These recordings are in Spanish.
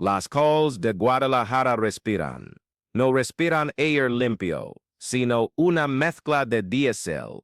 Las calles de Guadalajara respiran. No respiran aire limpio, sino una mezcla de diésel,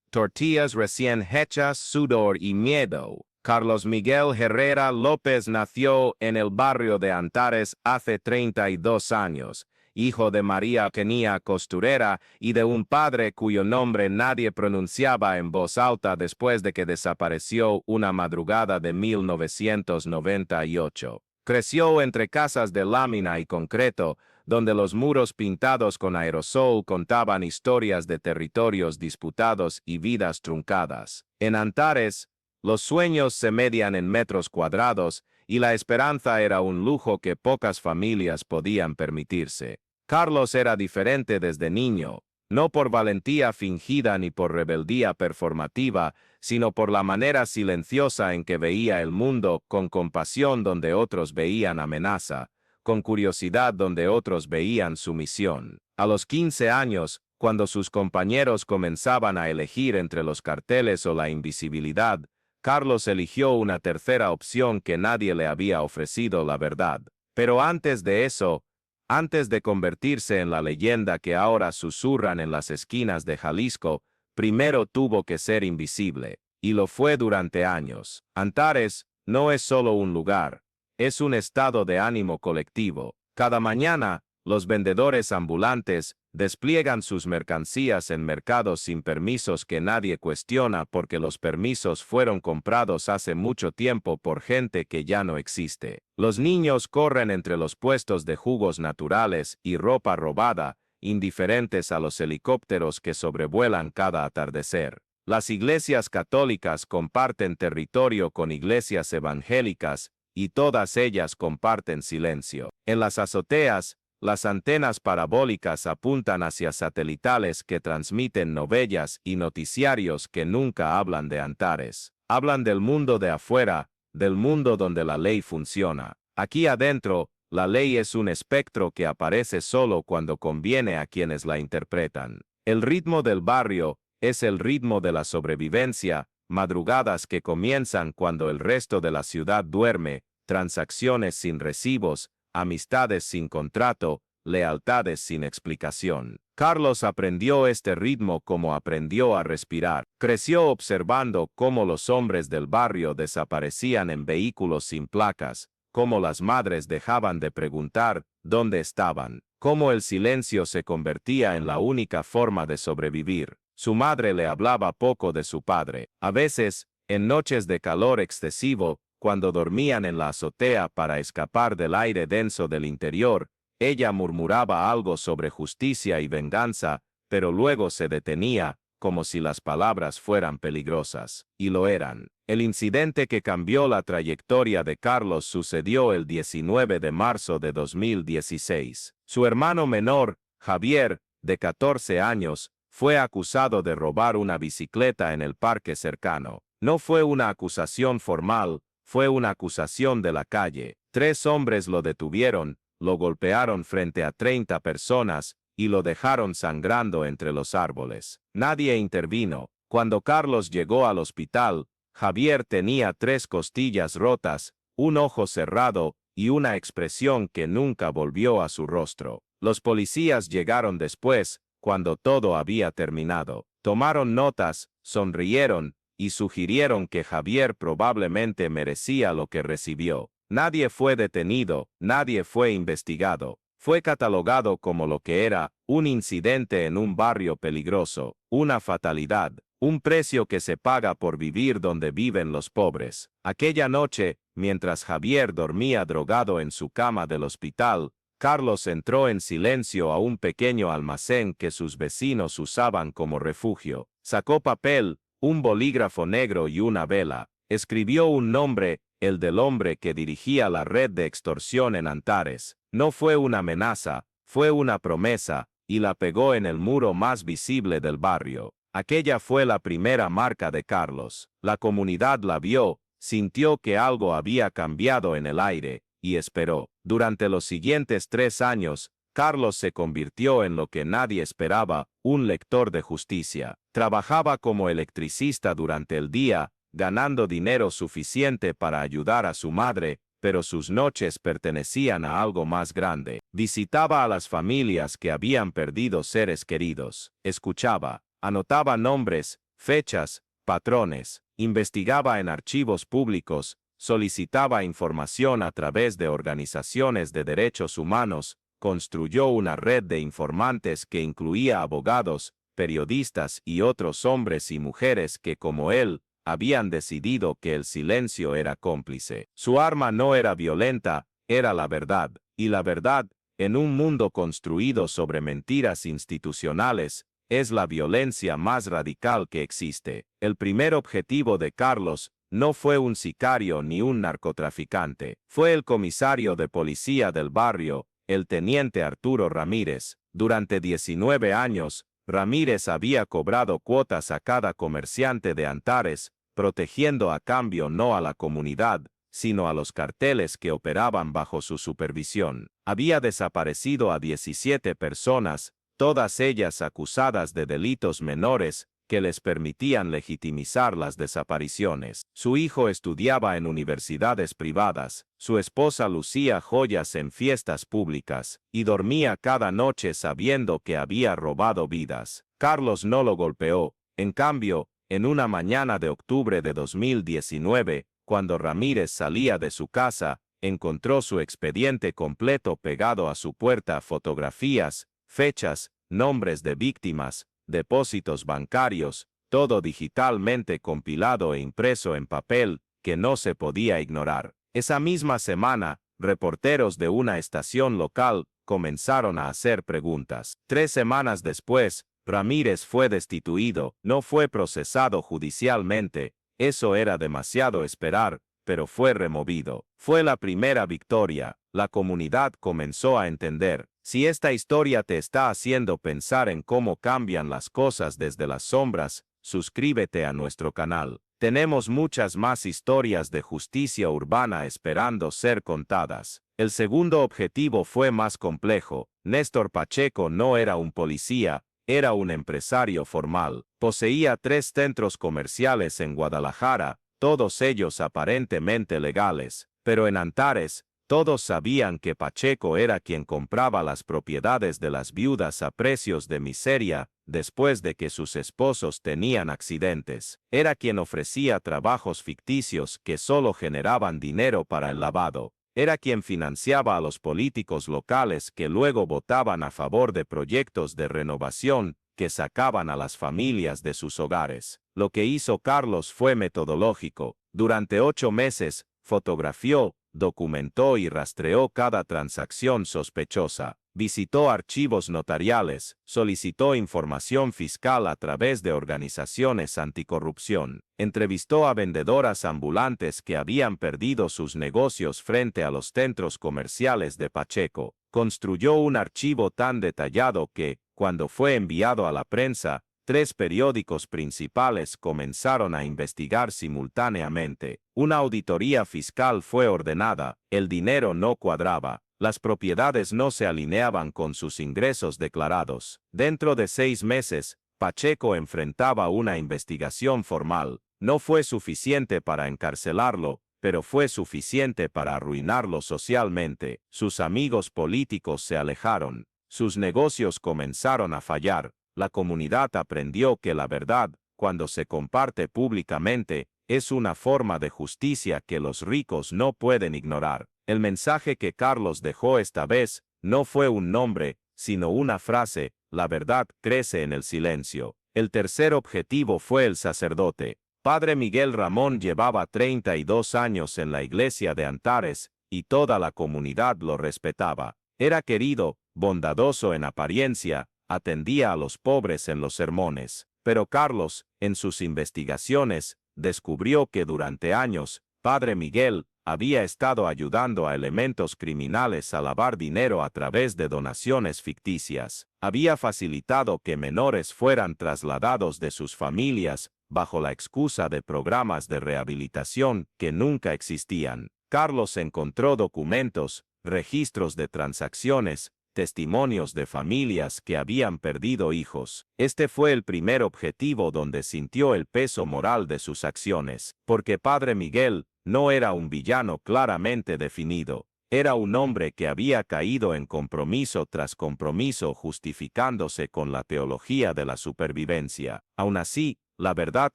tortillas recién hechas, sudor y miedo. Carlos Miguel Herrera López nació en el barrio de Antares hace 32 años, hijo de María Kenia Costurera y de un padre cuyo nombre nadie pronunciaba en voz alta después de que desapareció una madrugada de 1998. Creció entre casas de lámina y concreto, donde los muros pintados con aerosol contaban historias de territorios disputados y vidas truncadas. En Antares, los sueños se medían en metros cuadrados y la esperanza era un lujo que pocas familias podían permitirse. Carlos era diferente desde niño, no por valentía fingida ni por rebeldía performativa, sino por la manera silenciosa en que veía el mundo, con compasión donde otros veían amenaza, con curiosidad donde otros veían sumisión. A los 15 años, cuando sus compañeros comenzaban a elegir entre los carteles o la invisibilidad, Carlos eligió una tercera opción que nadie le había ofrecido, la verdad. Pero antes de eso, antes de convertirse en la leyenda que ahora susurran en las esquinas de Jalisco, primero tuvo que ser invisible, y lo fue durante años. Antares no es solo un lugar, es un estado de ánimo colectivo. Cada mañana, los vendedores ambulantes despliegan sus mercancías en mercados sin permisos que nadie cuestiona porque los permisos fueron comprados hace mucho tiempo por gente que ya no existe. Los niños corren entre los puestos de jugos naturales y ropa robada, indiferentes a los helicópteros que sobrevuelan cada atardecer. Las iglesias católicas comparten territorio con iglesias evangélicas y todas ellas comparten silencio. En las azoteas, las antenas parabólicas apuntan hacia satelitales que transmiten novelas y noticiarios que nunca hablan de Antares. Hablan del mundo de afuera, del mundo donde la ley funciona. Aquí adentro, la ley es un espectro que aparece solo cuando conviene a quienes la interpretan. El ritmo del barrio es el ritmo de la sobrevivencia, madrugadas que comienzan cuando el resto de la ciudad duerme, transacciones sin recibos, amistades sin contrato, lealtades sin explicación. Carlos aprendió este ritmo como aprendió a respirar. Creció observando cómo los hombres del barrio desaparecían en vehículos sin placas, cómo las madres dejaban de preguntar dónde estaban, cómo el silencio se convertía en la única forma de sobrevivir. Su madre le hablaba poco de su padre. A veces, en noches de calor excesivo, cuando dormían en la azotea para escapar del aire denso del interior, ella murmuraba algo sobre justicia y venganza, pero luego se detenía, como si las palabras fueran peligrosas. Y lo eran. El incidente que cambió la trayectoria de Carlos sucedió el 19 de marzo de 2016. Su hermano menor, Javier, de 14 años, fue acusado de robar una bicicleta en el parque cercano. No fue una acusación formal, fue una acusación de la calle. 3 hombres lo detuvieron, lo golpearon frente a 30 personas y lo dejaron sangrando entre los árboles. Nadie intervino. Cuando Carlos llegó al hospital, Javier tenía 3 costillas rotas, un ojo cerrado y una expresión que nunca volvió a su rostro. Los policías llegaron después, cuando todo había terminado. Tomaron notas, sonrieron y sugirieron que Javier probablemente merecía lo que recibió. Nadie fue detenido, nadie fue investigado. Fue catalogado como lo que era, un incidente en un barrio peligroso, una fatalidad, un precio que se paga por vivir donde viven los pobres. Aquella noche, mientras Javier dormía drogado en su cama del hospital, Carlos entró en silencio a un pequeño almacén que sus vecinos usaban como refugio. Sacó papel, un bolígrafo negro y una vela. Escribió un nombre, el del hombre que dirigía la red de extorsión en Antares. No fue una amenaza, fue una promesa, y la pegó en el muro más visible del barrio. Aquella fue la primera marca de Carlos. La comunidad la vio, sintió que algo había cambiado en el aire, y esperó. Durante los siguientes 3 años, Carlos se convirtió en lo que nadie esperaba, un lector de justicia. Trabajaba como electricista durante el día, ganando dinero suficiente para ayudar a su madre, pero sus noches pertenecían a algo más grande. Visitaba a las familias que habían perdido seres queridos, escuchaba, anotaba nombres, fechas, patrones, investigaba en archivos públicos, solicitaba información a través de organizaciones de derechos humanos, construyó una red de informantes que incluía abogados, periodistas y otros hombres y mujeres que, como él, habían decidido que el silencio era cómplice. Su arma no era violenta, era la verdad, y la verdad, en un mundo construido sobre mentiras institucionales, es la violencia más radical que existe. El primer objetivo de Carlos no fue un sicario ni un narcotraficante, fue el comisario de policía del barrio, el teniente Arturo Ramírez. Durante 19 años, Ramírez había cobrado cuotas a cada comerciante de Antares, protegiendo a cambio no a la comunidad, sino a los carteles que operaban bajo su supervisión. Había desaparecido a 17 personas, todas ellas acusadas de delitos menores que les permitían legitimizar las desapariciones. Su hijo estudiaba en universidades privadas, su esposa lucía joyas en fiestas públicas, y dormía cada noche sabiendo que había robado vidas. Carlos no lo golpeó, en cambio, en una mañana de octubre de 2019, cuando Ramírez salía de su casa, encontró su expediente completo pegado a su puerta: fotografías, fechas, nombres de víctimas, depósitos bancarios, todo digitalmente compilado e impreso en papel, que no se podía ignorar. Esa misma semana, reporteros de una estación local comenzaron a hacer preguntas. 3 semanas después, Ramírez fue destituido, no fue procesado judicialmente, eso era demasiado esperar, pero fue removido. Fue la primera victoria. La comunidad comenzó a entender. Si esta historia te está haciendo pensar en cómo cambian las cosas desde las sombras, suscríbete a nuestro canal. Tenemos muchas más historias de justicia urbana esperando ser contadas. El segundo objetivo fue más complejo. Néstor Pacheco no era un policía, era un empresario formal. Poseía 3 centros comerciales en Guadalajara, todos ellos aparentemente legales, pero en Antares, todos sabían que Pacheco era quien compraba las propiedades de las viudas a precios de miseria, después de que sus esposos tenían accidentes. Era quien ofrecía trabajos ficticios que solo generaban dinero para el lavado. Era quien financiaba a los políticos locales que luego votaban a favor de proyectos de renovación que sacaban a las familias de sus hogares. Lo que hizo Carlos fue metodológico. Durante 8 meses, fotografió, documentó y rastreó cada transacción sospechosa. Visitó archivos notariales, solicitó información fiscal a través de organizaciones anticorrupción, entrevistó a vendedoras ambulantes que habían perdido sus negocios frente a los centros comerciales de Pacheco. Construyó un archivo tan detallado que, cuando fue enviado a la prensa, 3 periódicos principales comenzaron a investigar simultáneamente. Una auditoría fiscal fue ordenada, el dinero no cuadraba, las propiedades no se alineaban con sus ingresos declarados. Dentro de 6 meses, Pacheco enfrentaba una investigación formal. No fue suficiente para encarcelarlo, pero fue suficiente para arruinarlo socialmente. Sus amigos políticos se alejaron, sus negocios comenzaron a fallar. La comunidad aprendió que la verdad, cuando se comparte públicamente, es una forma de justicia que los ricos no pueden ignorar. El mensaje que Carlos dejó esta vez no fue un nombre, sino una frase: la verdad crece en el silencio. El tercer objetivo fue el sacerdote. Padre Miguel Ramón llevaba 32 años en la iglesia de Antares, y toda la comunidad lo respetaba. Era querido, bondadoso en apariencia, atendía a los pobres en los sermones. Pero Carlos, en sus investigaciones, descubrió que durante años, Padre Miguel había estado ayudando a elementos criminales a lavar dinero a través de donaciones ficticias. Había facilitado que menores fueran trasladados de sus familias, bajo la excusa de programas de rehabilitación que nunca existían. Carlos encontró documentos, registros de transacciones, testimonios de familias que habían perdido hijos. Este fue el primer objetivo donde sintió el peso moral de sus acciones, porque Padre Miguel no era un villano claramente definido. Era un hombre que había caído en compromiso tras compromiso justificándose con la teología de la supervivencia. Aún así, la verdad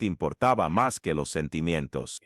importaba más que los sentimientos.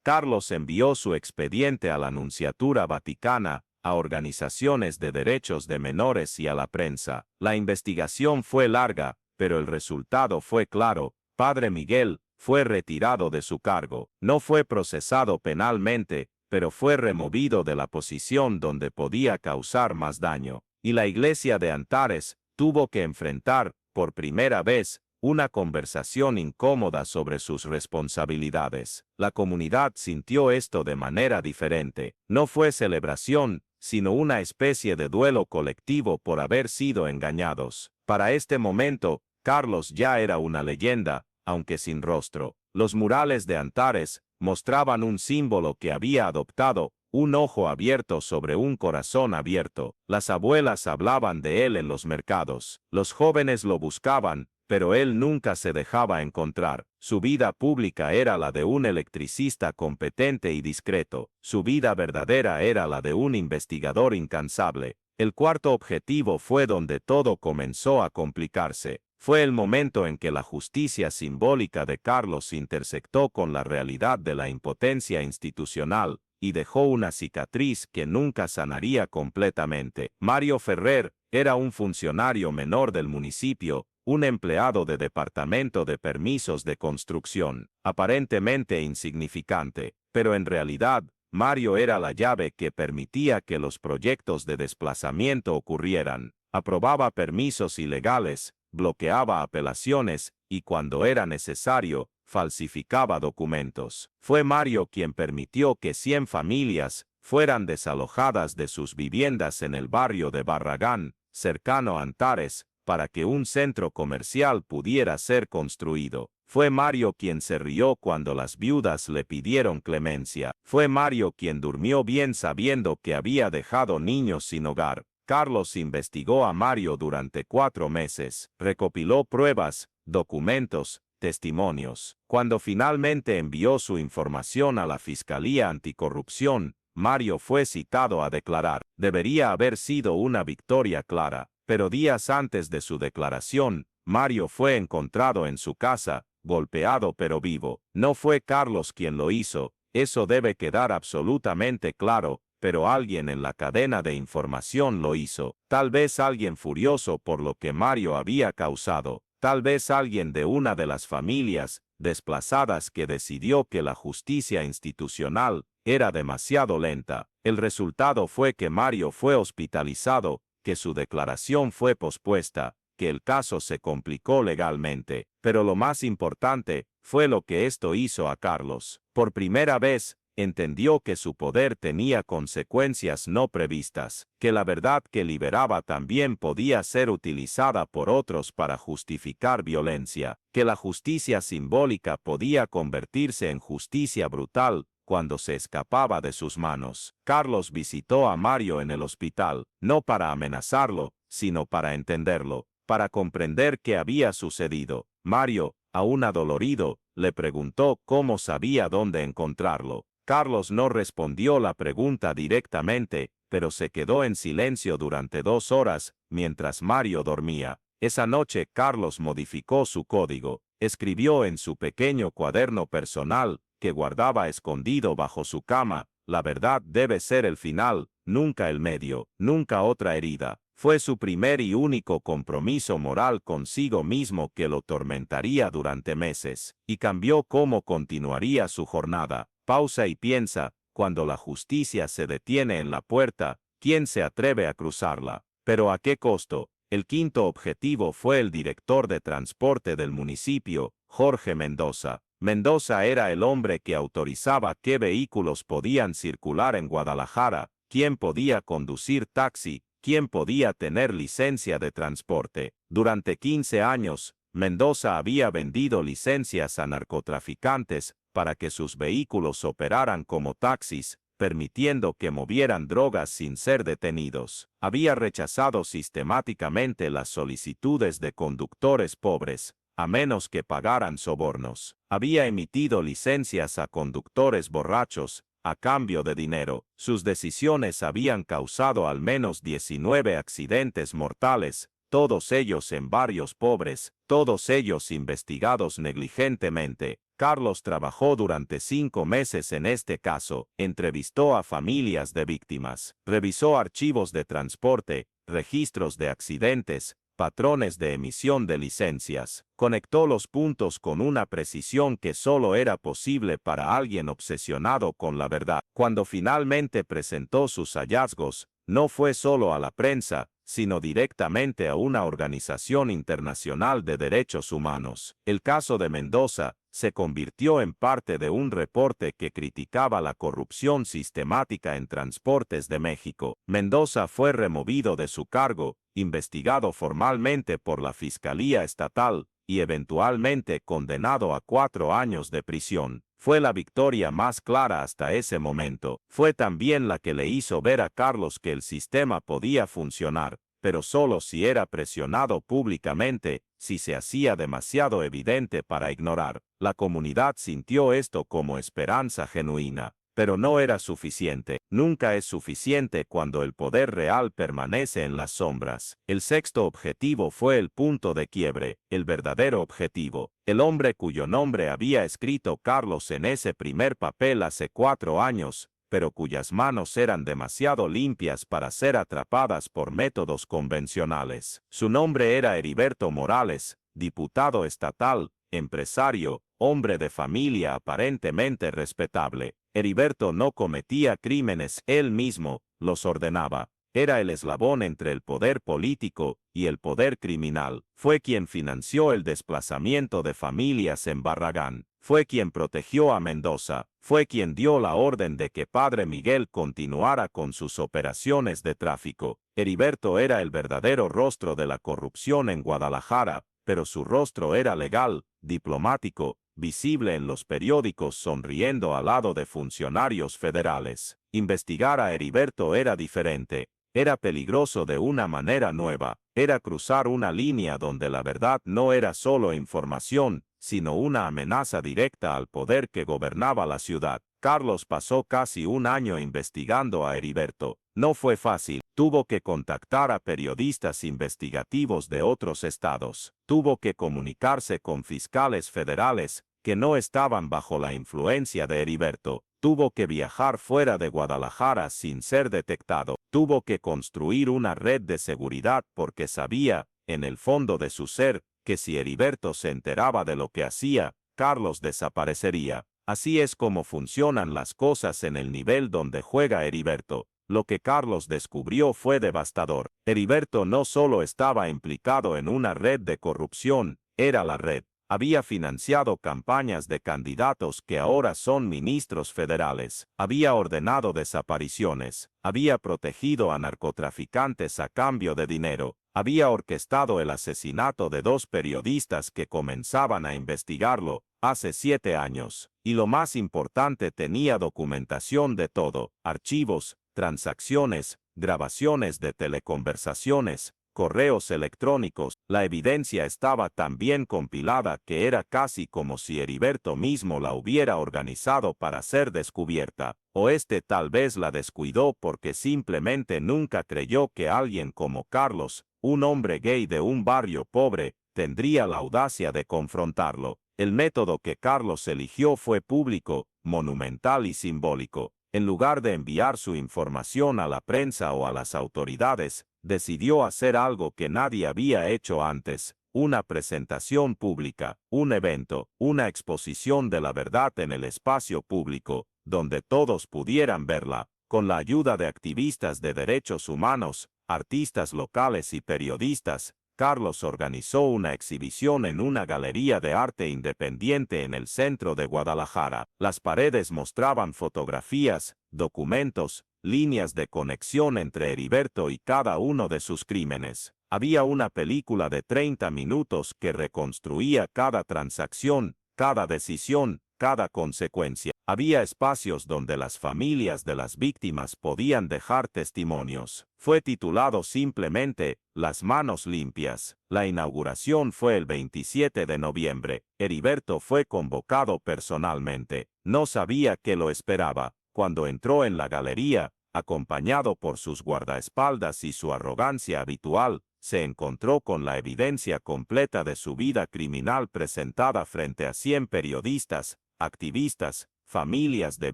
Carlos envió su expediente a la Nunciatura Vaticana, a organizaciones de derechos de menores y a la prensa. La investigación fue larga, pero el resultado fue claro. Padre Miguel fue retirado de su cargo. No fue procesado penalmente, pero fue removido de la posición donde podía causar más daño. Y la iglesia de Antares tuvo que enfrentar, por primera vez, una conversación incómoda sobre sus responsabilidades. La comunidad sintió esto de manera diferente. No fue celebración, sino una especie de duelo colectivo por haber sido engañados. Para este momento, Carlos ya era una leyenda, aunque sin rostro. Los murales de Antares mostraban un símbolo que había adoptado, un ojo abierto sobre un corazón abierto. Las abuelas hablaban de él en los mercados. Los jóvenes lo buscaban, pero él nunca se dejaba encontrar. Su vida pública era la de un electricista competente y discreto. Su vida verdadera era la de un investigador incansable. El cuarto objetivo fue donde todo comenzó a complicarse. Fue el momento en que la justicia simbólica de Carlos intersectó con la realidad de la impotencia institucional y dejó una cicatriz que nunca sanaría completamente. Mario Ferrer era un funcionario menor del municipio, un empleado de departamento de permisos de construcción, aparentemente insignificante, pero en realidad, Mario era la llave que permitía que los proyectos de desplazamiento ocurrieran. Aprobaba permisos ilegales, bloqueaba apelaciones y, cuando era necesario, falsificaba documentos. Fue Mario quien permitió que 100 familias fueran desalojadas de sus viviendas en el barrio de Barragán, cercano a Antares, para que un centro comercial pudiera ser construido. Fue Mario quien se rió cuando las viudas le pidieron clemencia. Fue Mario quien durmió bien sabiendo que había dejado niños sin hogar. Carlos investigó a Mario durante 4 meses, recopiló pruebas, documentos, testimonios. Cuando finalmente envió su información a la Fiscalía Anticorrupción, Mario fue citado a declarar. Debería haber sido una victoria clara. Pero días antes de su declaración, Mario fue encontrado en su casa, golpeado pero vivo. No fue Carlos quien lo hizo, eso debe quedar absolutamente claro, pero alguien en la cadena de información lo hizo. Tal vez alguien furioso por lo que Mario había causado, tal vez alguien de una de las familias desplazadas que decidió que la justicia institucional era demasiado lenta. El resultado fue que Mario fue hospitalizado, que su declaración fue pospuesta, que el caso se complicó legalmente, pero lo más importante fue lo que esto hizo a Carlos. Por primera vez, entendió que su poder tenía consecuencias no previstas, que la verdad que liberaba también podía ser utilizada por otros para justificar violencia, que la justicia simbólica podía convertirse en justicia brutal cuando se escapaba de sus manos. Carlos visitó a Mario en el hospital, no para amenazarlo, sino para entenderlo, para comprender qué había sucedido. Mario, aún adolorido, le preguntó cómo sabía dónde encontrarlo. Carlos no respondió la pregunta directamente, pero se quedó en silencio durante 2 horas, mientras Mario dormía. Esa noche Carlos modificó su código. Escribió en su pequeño cuaderno personal, que guardaba escondido bajo su cama: la verdad debe ser el final, nunca el medio, nunca otra herida. Fue su primer y único compromiso moral consigo mismo que lo tormentaría durante meses, y cambió cómo continuaría su jornada. Pausa y piensa: cuando la justicia se detiene en la puerta, ¿quién se atreve a cruzarla? ¿Pero a qué costo? El quinto objetivo fue el director de transporte del municipio, Jorge Mendoza. Mendoza era el hombre que autorizaba qué vehículos podían circular en Guadalajara, quién podía conducir taxi, quién podía tener licencia de transporte. Durante 15 años, Mendoza había vendido licencias a narcotraficantes para que sus vehículos operaran como taxis, permitiendo que movieran drogas sin ser detenidos. Había rechazado sistemáticamente las solicitudes de conductores pobres. a menos que pagaran sobornos. Había emitido licencias a conductores borrachos, a cambio de dinero. Sus decisiones habían causado al menos 19 accidentes mortales, todos ellos en barrios pobres, todos ellos investigados negligentemente. Carlos trabajó durante 5 meses en este caso, entrevistó a familias de víctimas, revisó archivos de transporte, registros de accidentes, patrones de emisión de licencias, conectó los puntos con una precisión que solo era posible para alguien obsesionado con la verdad. Cuando finalmente presentó sus hallazgos, no fue solo a la prensa, sino directamente a una organización internacional de derechos humanos. El caso de Mendoza se convirtió en parte de un reporte que criticaba la corrupción sistemática en Transportes de México. Mendoza fue removido de su cargo, investigado formalmente por la Fiscalía Estatal y eventualmente condenado a 4 años de prisión. Fue la victoria más clara hasta ese momento. Fue también la que le hizo ver a Carlos que el sistema podía funcionar, pero solo si era presionado públicamente, si se hacía demasiado evidente para ignorar. La comunidad sintió esto como esperanza genuina, pero no era suficiente. Nunca es suficiente cuando el poder real permanece en las sombras. El sexto objetivo fue el punto de quiebre, el verdadero objetivo. El hombre cuyo nombre había escrito Carlos en ese primer papel hace 4 años, pero cuyas manos eran demasiado limpias para ser atrapadas por métodos convencionales. Su nombre era Heriberto Morales, diputado estatal, empresario, hombre de familia aparentemente respetable. Heriberto no cometía crímenes, él mismo los ordenaba. Era el eslabón entre el poder político y el poder criminal. Fue quien financió el desplazamiento de familias en Barragán. Fue quien protegió a Mendoza. Fue quien dio la orden de que Padre Miguel continuara con sus operaciones de tráfico. Heriberto era el verdadero rostro de la corrupción en Guadalajara, pero su rostro era legal, diplomático, visible en los periódicos sonriendo al lado de funcionarios federales. Investigar a Heriberto era diferente. Era peligroso de una manera nueva. Era cruzar una línea donde la verdad no era solo información, sino una amenaza directa al poder que gobernaba la ciudad. Carlos pasó casi 1 año investigando a Heriberto. No fue fácil. Tuvo que contactar a periodistas investigativos de otros estados. Tuvo que comunicarse con fiscales federales que no estaban bajo la influencia de Heriberto. Tuvo que viajar fuera de Guadalajara sin ser detectado. Tuvo que construir una red de seguridad porque sabía, en el fondo de su ser, que si Heriberto se enteraba de lo que hacía, Carlos desaparecería. Así es como funcionan las cosas en el nivel donde juega Heriberto. Lo que Carlos descubrió fue devastador. Heriberto no solo estaba implicado en una red de corrupción, era la red. Había financiado campañas de candidatos que ahora son ministros federales. Había ordenado desapariciones. Había protegido a narcotraficantes a cambio de dinero. Había orquestado el asesinato de 2 periodistas que comenzaban a investigarlo hace 7 años. Y lo más importante, tenía documentación de todo: archivos, transacciones, grabaciones de teleconversaciones, correos electrónicos. La evidencia estaba tan bien compilada que era casi como si Heriberto mismo la hubiera organizado para ser descubierta. O tal vez la descuidó porque simplemente nunca creyó que alguien como Carlos, un hombre gay de un barrio pobre, tendría la audacia de confrontarlo. El método que Carlos eligió fue público, monumental y simbólico. En lugar de enviar su información a la prensa o a las autoridades, decidió hacer algo que nadie había hecho antes: una presentación pública, un evento, una exposición de la verdad en el espacio público, donde todos pudieran verla. Con la ayuda de activistas de derechos humanos, artistas locales y periodistas, Carlos organizó una exhibición en una galería de arte independiente en el centro de Guadalajara. Las paredes mostraban fotografías, documentos, líneas de conexión entre Heriberto y cada uno de sus crímenes. Había una película de 30 minutos que reconstruía cada transacción, cada decisión, cada consecuencia. Había espacios donde las familias de las víctimas podían dejar testimonios. Fue titulado simplemente Las manos limpias. La inauguración fue el 27 de noviembre. Heriberto fue convocado personalmente. No sabía qué lo esperaba. Cuando entró en la galería, acompañado por sus guardaespaldas y su arrogancia habitual, se encontró con la evidencia completa de su vida criminal presentada frente a 100 periodistas, activistas, familias de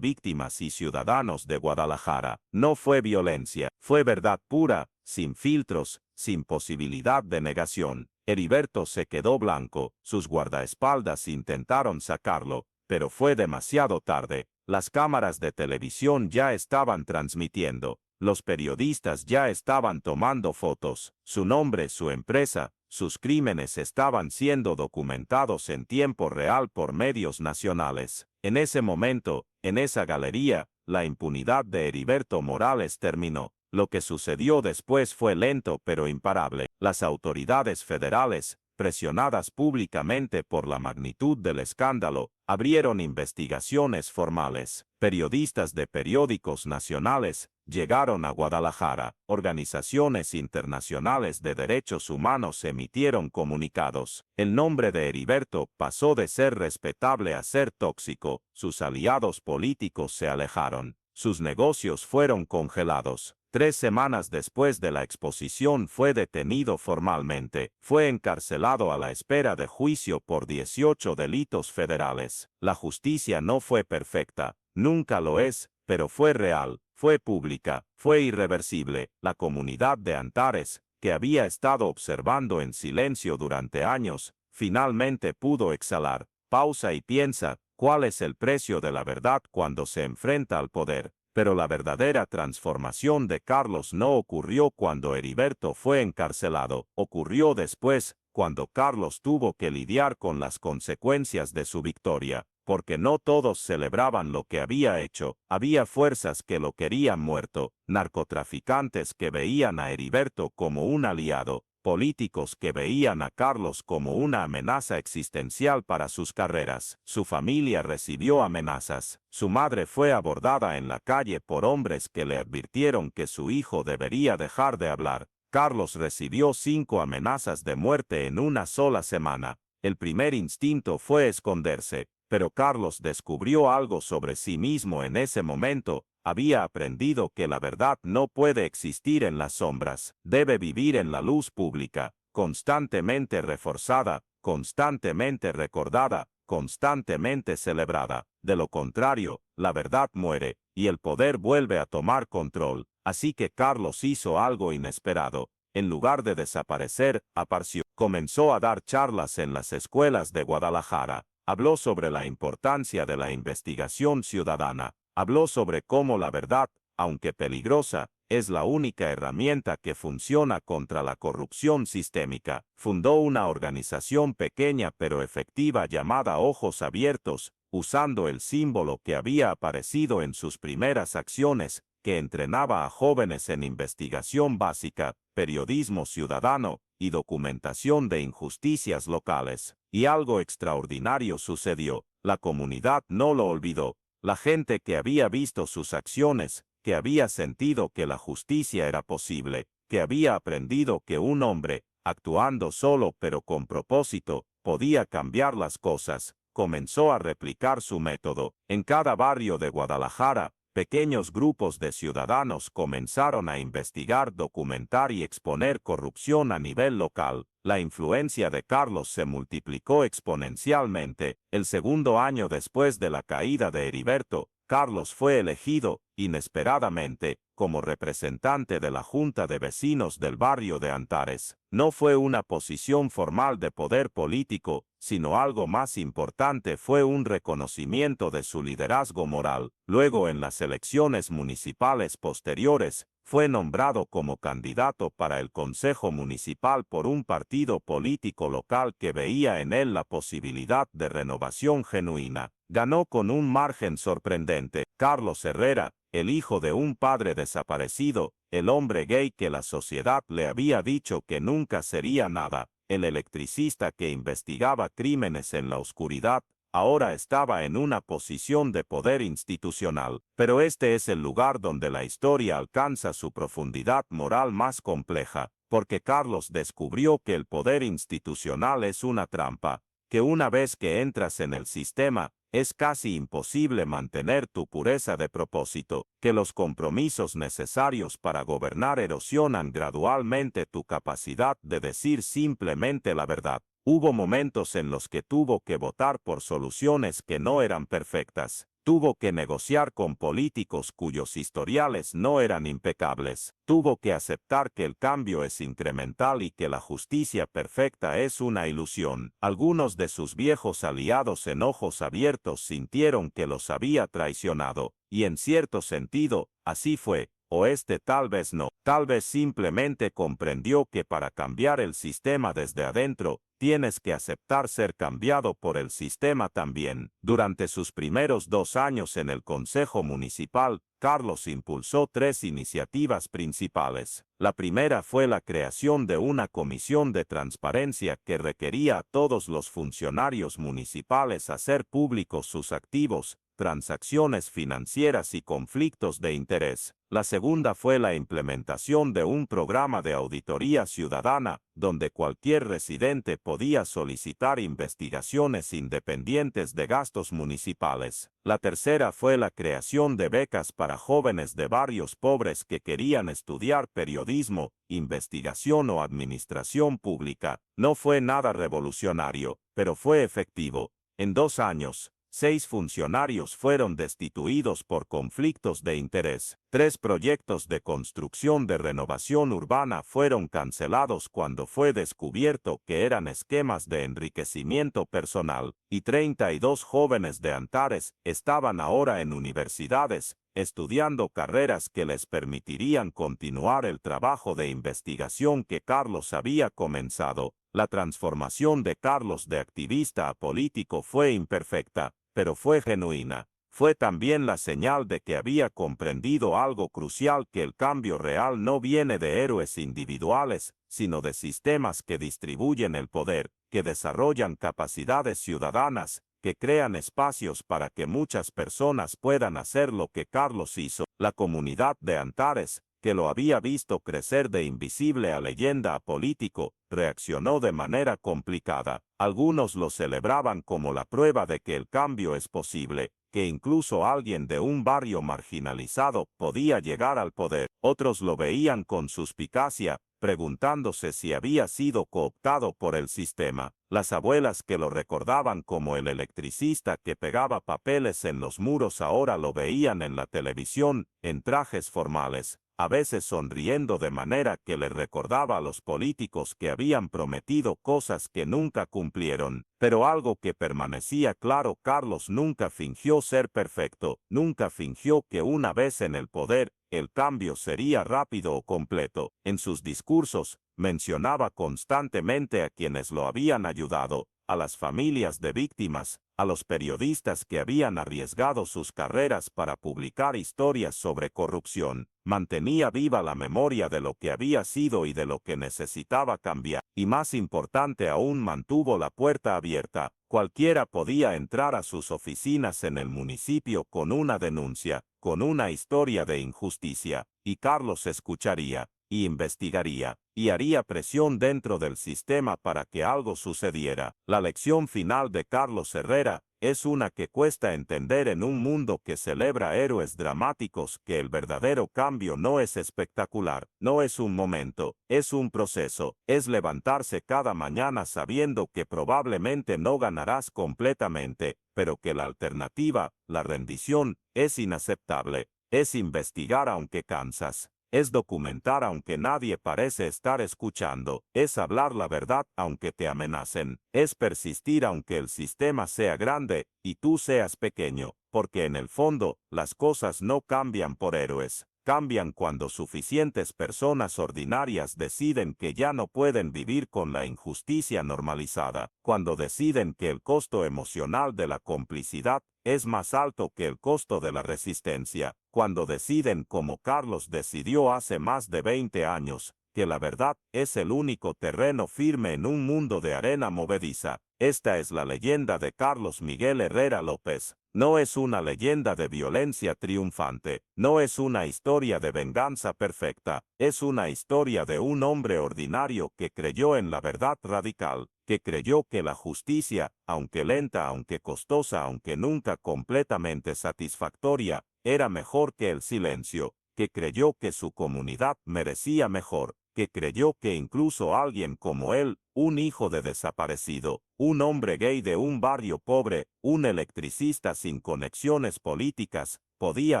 víctimas y ciudadanos de Guadalajara. No fue violencia, fue verdad pura, sin filtros, sin posibilidad de negación. Heriberto se quedó blanco, sus guardaespaldas intentaron sacarlo, pero fue demasiado tarde. Las cámaras de televisión ya estaban transmitiendo. Los periodistas ya estaban tomando fotos. Su nombre, su empresa, sus crímenes estaban siendo documentados en tiempo real por medios nacionales. En ese momento, en esa galería, la impunidad de Heriberto Morales terminó. Lo que sucedió después fue lento pero imparable. Las autoridades federales, presionadas públicamente por la magnitud del escándalo, abrieron investigaciones formales. Periodistas de periódicos nacionales llegaron a Guadalajara. Organizaciones internacionales de derechos humanos emitieron comunicados. El nombre de Heriberto pasó de ser respetable a ser tóxico. Sus aliados políticos se alejaron. Sus negocios fueron congelados. 3 semanas después de la exposición fue detenido formalmente. Fue encarcelado a la espera de juicio por 18 delitos federales. La justicia no fue perfecta, nunca lo es, pero fue real, fue pública, fue irreversible. La comunidad de Antares, que había estado observando en silencio durante años, finalmente pudo exhalar. Pausa y piensa, ¿cuál es el precio de la verdad cuando se enfrenta al poder? Pero la verdadera transformación de Carlos no ocurrió cuando Heriberto fue encarcelado, ocurrió después, cuando Carlos tuvo que lidiar con las consecuencias de su victoria, porque no todos celebraban lo que había hecho. Había fuerzas que lo querían muerto, narcotraficantes que veían a Heriberto como un aliado, políticos que veían a Carlos como una amenaza existencial para sus carreras. Su familia recibió amenazas. Su madre fue abordada en la calle por hombres que le advirtieron que su hijo debería dejar de hablar. Carlos recibió 5 amenazas de muerte en una sola semana. El primer instinto fue esconderse, pero Carlos descubrió algo sobre sí mismo en ese momento. Había aprendido que la verdad no puede existir en las sombras, debe vivir en la luz pública, constantemente reforzada, constantemente recordada, constantemente celebrada. De lo contrario, la verdad muere, y el poder vuelve a tomar control. Así que Carlos hizo algo inesperado. En lugar de desaparecer, apareció. Comenzó a dar charlas en las escuelas de Guadalajara. Habló sobre la importancia de la investigación ciudadana. Habló sobre cómo la verdad, aunque peligrosa, es la única herramienta que funciona contra la corrupción sistémica. Fundó una organización pequeña pero efectiva llamada Ojos Abiertos, usando el símbolo que había aparecido en sus primeras acciones, que entrenaba a jóvenes en investigación básica, periodismo ciudadano y documentación de injusticias locales. Y algo extraordinario sucedió. La comunidad no lo olvidó. La gente que había visto sus acciones, que había sentido que la justicia era posible, que había aprendido que un hombre, actuando solo pero con propósito, podía cambiar las cosas, comenzó a replicar su método. En cada barrio de Guadalajara, pequeños grupos de ciudadanos comenzaron a investigar, documentar y exponer corrupción a nivel local. La influencia de Carlos se multiplicó exponencialmente. El segundo año después de la caída de Heriberto, Carlos fue elegido, inesperadamente, como representante de la Junta de Vecinos del barrio de Antares. No fue una posición formal de poder político, sino algo más importante, fue un reconocimiento de su liderazgo moral. Luego, en las elecciones municipales posteriores, fue nombrado como candidato para el Consejo Municipal por un partido político local que veía en él la posibilidad de renovación genuina. Ganó con un margen sorprendente. Carlos Herrera, el hijo de un padre desaparecido, el hombre gay que la sociedad le había dicho que nunca sería nada, el electricista que investigaba crímenes en la oscuridad, ahora estaba en una posición de poder institucional. Pero este es el lugar donde la historia alcanza su profundidad moral más compleja, porque Carlos descubrió que el poder institucional es una trampa, que una vez que entras en el sistema, es casi imposible mantener tu pureza de propósito, que los compromisos necesarios para gobernar erosionan gradualmente tu capacidad de decir simplemente la verdad. Hubo momentos en los que tuvo que votar por soluciones que no eran perfectas. Tuvo que negociar con políticos cuyos historiales no eran impecables. Tuvo que aceptar que el cambio es incremental y que la justicia perfecta es una ilusión. Algunos de sus viejos aliados en ojos abiertos sintieron que los había traicionado, y en cierto sentido, así fue. O tal vez no, tal vez simplemente comprendió que para cambiar el sistema desde adentro, tienes que aceptar ser cambiado por el sistema también. Durante sus primeros 2 años en el Consejo Municipal, Carlos impulsó 3 iniciativas principales. La primera fue la creación de una comisión de transparencia que requería a todos los funcionarios municipales hacer públicos sus activos, transacciones financieras y conflictos de interés. La segunda fue la implementación de un programa de auditoría ciudadana, donde cualquier residente podía solicitar investigaciones independientes de gastos municipales. La tercera fue la creación de becas para jóvenes de barrios pobres que querían estudiar periodismo, investigación o administración pública. No fue nada revolucionario, pero fue efectivo. En 2 años, 6 funcionarios fueron destituidos por conflictos de interés. 3 proyectos de construcción de renovación urbana fueron cancelados cuando fue descubierto que eran esquemas de enriquecimiento personal, y 32 jóvenes de Antares estaban ahora en universidades, estudiando carreras que les permitirían continuar el trabajo de investigación que Carlos había comenzado. La transformación de Carlos de activista a político fue imperfecta, pero fue genuina. Fue también la señal de que había comprendido algo crucial, que el cambio real no viene de héroes individuales, sino de sistemas que distribuyen el poder, que desarrollan capacidades ciudadanas, que crean espacios para que muchas personas puedan hacer lo que Carlos hizo. La comunidad de Antares, que lo había visto crecer de invisible a leyenda a político, reaccionó de manera complicada. Algunos lo celebraban como la prueba de que el cambio es posible, que incluso alguien de un barrio marginalizado podía llegar al poder. Otros lo veían con suspicacia, preguntándose si había sido cooptado por el sistema. Las abuelas que lo recordaban como el electricista que pegaba papeles en los muros ahora lo veían en la televisión, en trajes formales, a veces sonriendo de manera que le recordaba a los políticos que habían prometido cosas que nunca cumplieron. Pero algo que permanecía claro: Carlos nunca fingió ser perfecto, nunca fingió que una vez en el poder, el cambio sería rápido o completo. En sus discursos, mencionaba constantemente a quienes lo habían ayudado, a las familias de víctimas, a los periodistas que habían arriesgado sus carreras para publicar historias sobre corrupción. Mantenía viva la memoria de lo que había sido y de lo que necesitaba cambiar. Y más importante aún, mantuvo la puerta abierta. Cualquiera podía entrar a sus oficinas en el municipio con una denuncia, con una historia de injusticia, y Carlos escucharía, y investigaría, y haría presión dentro del sistema para que algo sucediera. La lección final de Carlos Herrera es una que cuesta entender en un mundo que celebra héroes dramáticos: que el verdadero cambio no es espectacular, no es un momento, es un proceso, es levantarse cada mañana sabiendo que probablemente no ganarás completamente, pero que la alternativa, la rendición, es inaceptable. Es investigar aunque cansas. Es documentar aunque nadie parece estar escuchando. Es hablar la verdad aunque te amenacen. Es persistir aunque el sistema sea grande y tú seas pequeño. Porque en el fondo, las cosas no cambian por héroes. Cambian cuando suficientes personas ordinarias deciden que ya no pueden vivir con la injusticia normalizada. Cuando deciden que el costo emocional de la complicidad es más alto que el costo de la resistencia. Cuando deciden, como Carlos decidió hace más de 20 años, que la verdad es el único terreno firme en un mundo de arena movediza. Esta es la leyenda de Carlos Miguel Herrera López. No es una leyenda de violencia triunfante, no es una historia de venganza perfecta, es una historia de un hombre ordinario que creyó en la verdad radical, que creyó que la justicia, aunque lenta, aunque costosa, aunque nunca completamente satisfactoria, era mejor que el silencio, que creyó que su comunidad merecía mejor, que creyó que incluso alguien como él, un hijo de desaparecido, un hombre gay de un barrio pobre, un electricista sin conexiones políticas, podía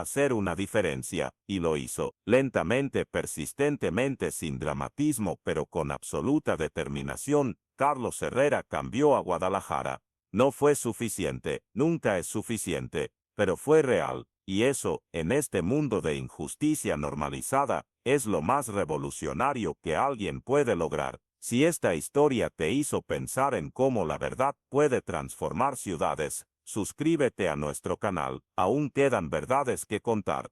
hacer una diferencia, y lo hizo, lentamente, persistentemente, sin dramatismo, pero con absoluta determinación. Carlos Herrera cambió a Guadalajara. No fue suficiente, nunca es suficiente, pero fue real, y eso, en este mundo de injusticia normalizada, es lo más revolucionario que alguien puede lograr. Si esta historia te hizo pensar en cómo la verdad puede transformar ciudades, suscríbete a nuestro canal, aún quedan verdades que contar.